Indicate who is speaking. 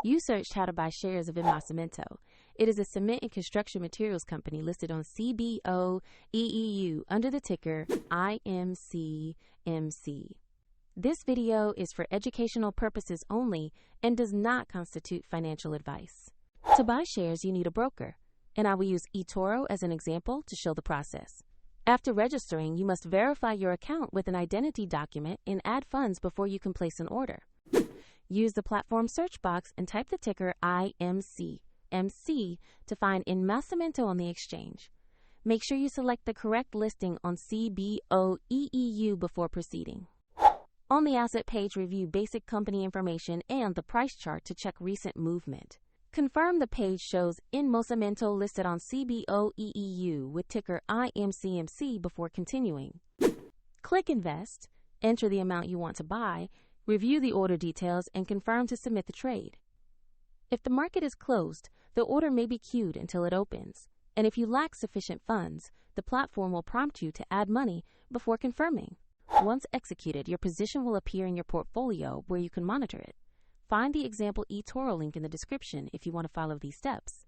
Speaker 1: You searched how to buy shares of Inmocemento. It is a cement and construction materials company listed on CBOE EU under the ticker IMC.MC. This video is for educational purposes only and does not constitute financial advice. To buy shares, you need a broker, and I will use eToro as an example to show the process. After registering, you must verify your account with an identity document and add funds before you can place an order. Use the platform search box and type the ticker IMC.MC to find Inmocemento on the exchange. Make sure you select the correct listing on CBOE EU before proceeding. On the asset page, review basic company information and the price chart to check recent movement. Confirm the page shows Inmocemento listed on CBOE EU with ticker IMC.MC before continuing. Click Invest, enter the amount you want to buy, review the order details, and confirm to submit the trade. If the market is closed, the order may be queued until it opens, and if you lack sufficient funds, the platform will prompt you to add money before confirming. Once executed, your position will appear in your portfolio where you can monitor it. Find the example eToro link in the description if you want to follow these steps.